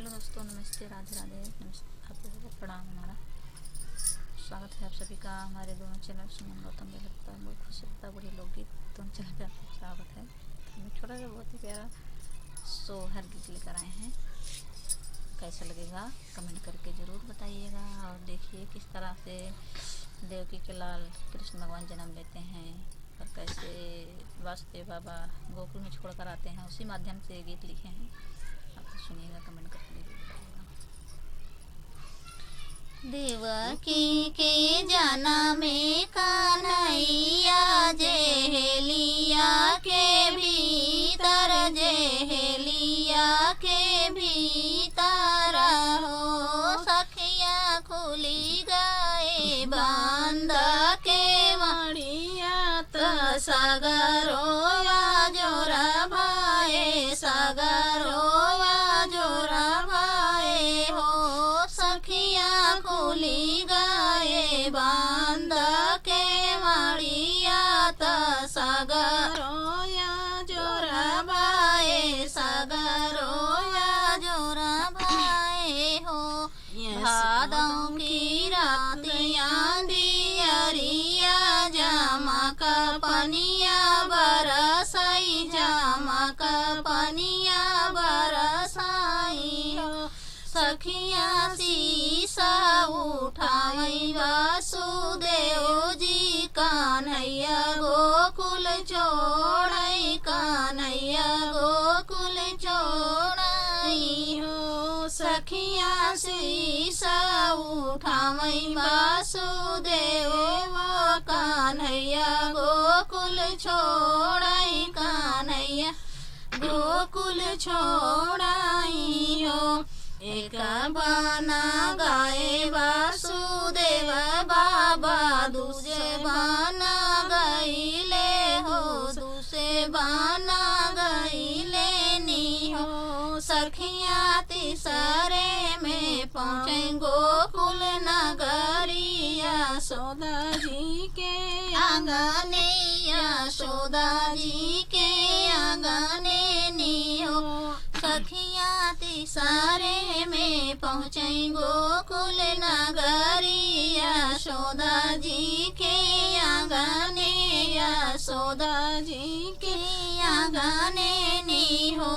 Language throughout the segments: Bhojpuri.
हेलो दोस्तों, नमस्ते, राधे राधे, नमस्ते, आपको प्रणाम। हमारा स्वागत है आप सभी का हमारे दोनों चैनल सुमन गौतम लगता है बहुत खुशी लगता है बड़ी लोकगीत दोनों चैनल पे आपका स्वागत है। हम छोटा सा बहुत ही प्यारा सोहर गीत लेकर आए हैं। कैसा लगेगा कमेंट करके ज़रूर बताइएगा। और देखिए किस तरह से देवकी के लाल कृष्ण भगवान जन्म लेते हैं और कैसे वासुदेव बाबा गोकुल में छोड़ कर आते हैं, उसी माध्यम से गीत लिखे हैं। आप तो सुनिएगा, कमेंट करके बताइएगा। देवकी के जन्म में कन्हैया जेहलिया के भीतर, जेहलिया के भीतर हो सखिया खुली गए बांध के मणिया तो सगरो जोरा भाए, सगरो जोरा भाए हो सखिया खुली गए बांध के मणिया तो सगरो जोरा भाए, सगरो जोरा भाए हो। भादों की रातियां दियरिया जमक पनिया बरसाई, जमक पनिया बरसाई हो सखिया शीशा उठाई वासुदेव जी कान्हैया गोकुल छोड़ई, कान्हैया गोकुल छोड़ई हो सखिया शीशा उठाई वासुदेव कान्हैया गोकुल छोड़ई, कान्हैया गोकुल छोड़ाई हो। एक बाना गाए वासुदेव बाबा, दूसरे बाना गईले हो, दूसरे बाना गईले नी हो सखिया तीसरे में पहुँचे गोकुल नगरिया यशोदा जी के आंगने, यशोदा जी के आंगने नी हो सखिया तीसरे में पहुँचे गोकुल नगरी यशोदा जी के आंगने, यशोदा जी के आंगने नी हो।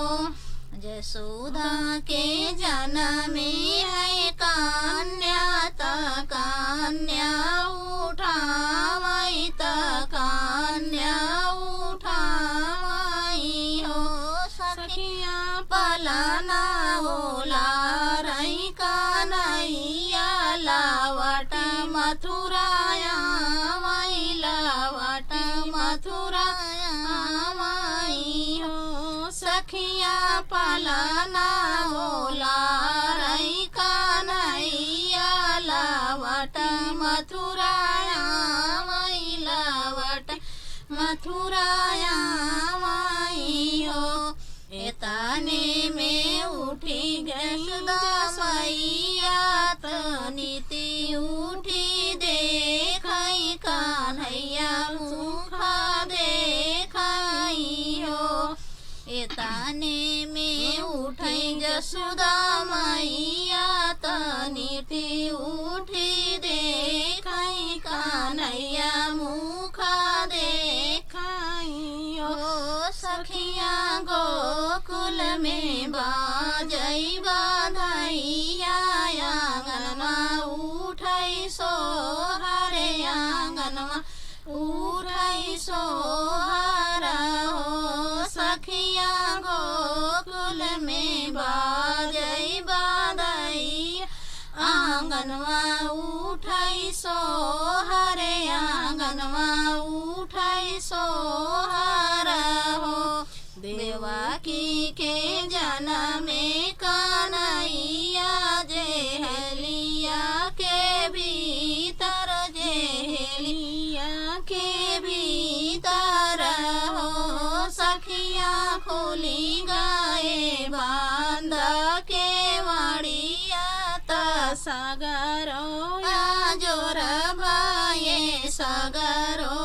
यशोदा के जन्म में है कन्या त कन्या उठावई, त कन्या उठावई हो सखिया पलना होला रई कन्हैया लावट मथुराया वही, लावट मथुराया वही हो सखिया पलना होला रई कन्हैया लावट मथुराया वही, लावट मथुराया वही हो। एतने में उठी यशोदा मैया तो नीति उठी देखई कान्हैया मुख देखई हो। एतने में उठी यशोदा मैया तो नीति उठी देखई कान्हैया मुख देखई हो सखिया गोकुल में बाजई बाधैया आंगनमा उठई सोहरे, आंगनमा उठई सोहर हो सखिया गोकुल में बाजई बाधैया आंगनमा उठई सोहरे, आंगनमा उठई सोहर हो। देवकी के जन्म में कन्हैया जेहलिया के भीतर, जेहलिया के भीतर हो सखिया खुली गए बांध के मणिया त सगरो जोर भाए, सगरो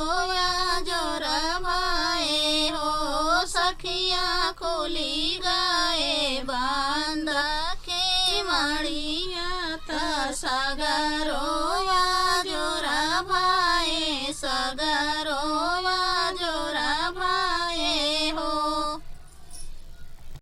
जोर भाए हो सखिया खुली गए बांध के सगरो जोरा भाए सगर